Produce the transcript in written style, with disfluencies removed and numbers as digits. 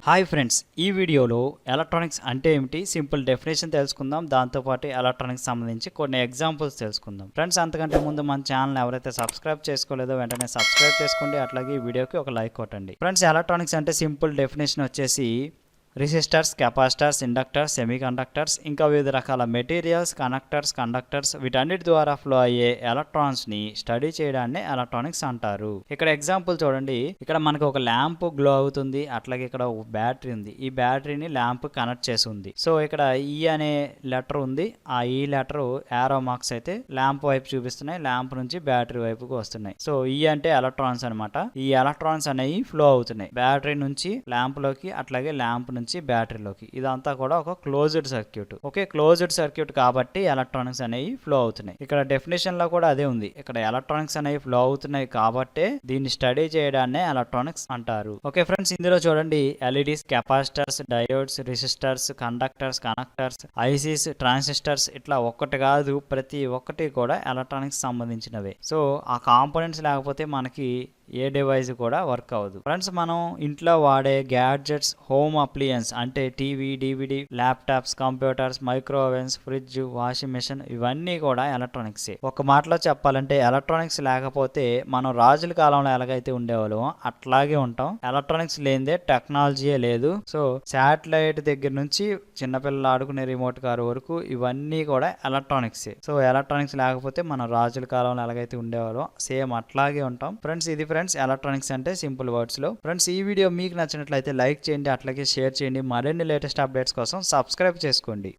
Hi friends, ఈ వీడియోలో electronics అంటే ఏమిటి సింపుల్ డెఫినేషన్ తెలుసుకుందాం. దాంతోపాటు ఎలక్ట్రానిక్స్ సంబంధించి కొన్ని ఎగ్జాంపుల్స్ తెలుసుకుందాం. ఫ్రెండ్స్, అంతకంటే ముందు మన ఛానల్ ఎవరైతే సబ్స్క్రైబ్ చేసుకోలేదో వెంటనే సబ్స్క్రైబ్ చేసుకోండి. అట్లాగే ఈ వీడియోకి ఒక లైక్ కొట్టండి. ఫ్రెండ్స్, ఎలక్ట్రానిక్స్ అంటే సింపుల్ డెఫినేషన్ వచ్చేసి రెసిస్టర్స్, కెపాసిటర్స్, ఇండక్టర్స్, సెమీకండక్టర్స్, ఇంకా వివిధ రకాల మెటీరియల్స్, కండక్టర్స్ వీటన్నిటి ద్వారా ఫ్లో అయ్యే ఎలక్ట్రాన్స్ ని స్టడీ చేయడాన్ని ఎలక్ట్రానిక్స్ అంటారు. ఇక్కడ ఎగ్జాంపుల్ చూడండి. ఇక్కడ మనకు ఒక ల్యాంప్ గ్లో అవుతుంది. అట్లాగే ఇక్కడ ఒక బ్యాటరీ ఉంది. ఈ బ్యాటరీని ల్యాంప్ కనెక్ట్ చేసి ఉంది. సో ఇక్కడ ఈ అనే లెటర్ ఉంది. ఆ ఈ లెటర్ యారో మార్క్స్ అయితే ల్యాంప్ వైపు చూపిస్తున్నాయి. ల్యాంప్ నుంచి బ్యాటరీ వైపుకు వస్తున్నాయి. సో ఈ అంటే ఎలక్ట్రాన్స్ అనమాట. ఈ ఎలక్ట్రాన్స్ అనేవి ఫ్లో అవుతున్నాయి బ్యాటరీ నుంచి ల్యాంప్ లోకి, అట్లాగే ల్యాంప్ నుంచి బ్యాటరీలోకి. ఇదంతా కూడా ఒక closed circuit. Okay, closed circuit కాబట్టి ఎలక్ట్రానిక్స్ అనేవి ఫ్లో అవుతున్నాయి. ఇక్కడ డెఫినేషన్ లో కూడా అదే ఉంది. ఇక్కడ ఎలక్ట్రానిక్స్ అనేవి ఫ్లో అవుతున్నాయి కాబట్టి దీన్ని స్టడీ చేయడాన్నే ఎలక్ట్రానిక్స్ అంటారు. ఓకే ఫ్రెండ్స్, ఇందులో చూడండి LEDs, capacitors, diodes, resistors, conductors, connectors, ICs, transistors ఇట్లా ఒక్కటి కాదు, ప్రతి ఒక్కటి కూడా ఎలక్ట్రానిక్స్ సంబంధించినవే. సో ఆ కాంపోనెంట్స్ లేకపోతే మనకి ఏ డివైస్ కూడా వర్క్ అవ్వదు. ఫ్రెండ్స్, మనం ఇంట్లో వాడే గ్యాడ్జెట్స్, హోమ్ అప్లియన్స్ అంటే TV, DVD, laptops, computers, microwaves, fridge, washing machine ఇవన్నీ కూడా ఎలక్ట్రానిక్సే. ఒక మాటలో చెప్పాలంటే ఎలక్ట్రానిక్స్ లేకపోతే మనం రాజుల కాలంలో ఎలాగైతే ఉండేవాళ్ళం అట్లాగే ఉంటాం. ఎలక్ట్రానిక్స్ లేనిదే టెక్నాలజీయే లేదు. సో శాటిలైట్ దగ్గర నుంచి చిన్నపిల్లలు ఆడుకునే రిమోట్ కార్ వరకు ఇవన్నీ కూడా ఎలక్ట్రానిక్సే. సో ఎలక్ట్రానిక్స్ లేకపోతే మనం రాజుల కాలంలో ఎలాగైతే ఉండేవాళ్ళం సేమ్ అట్లాగే ఉంటాం. ఫ్రెండ్స్, ఇది ఎలక్ట్రానిక్స్ అంటే సింపుల్ వర్డ్స్ లో. ఫ్రెండ్స్, ఈ వీడియో మీకు నచ్చినట్లయితే లైక్ చేయండి, అట్లాగే షేర్ చేయండి. మరిన్ని లేటెస్ట్ అప్డేట్స్ కోసం సబ్స్క్రైబ్ చేసుకోండి.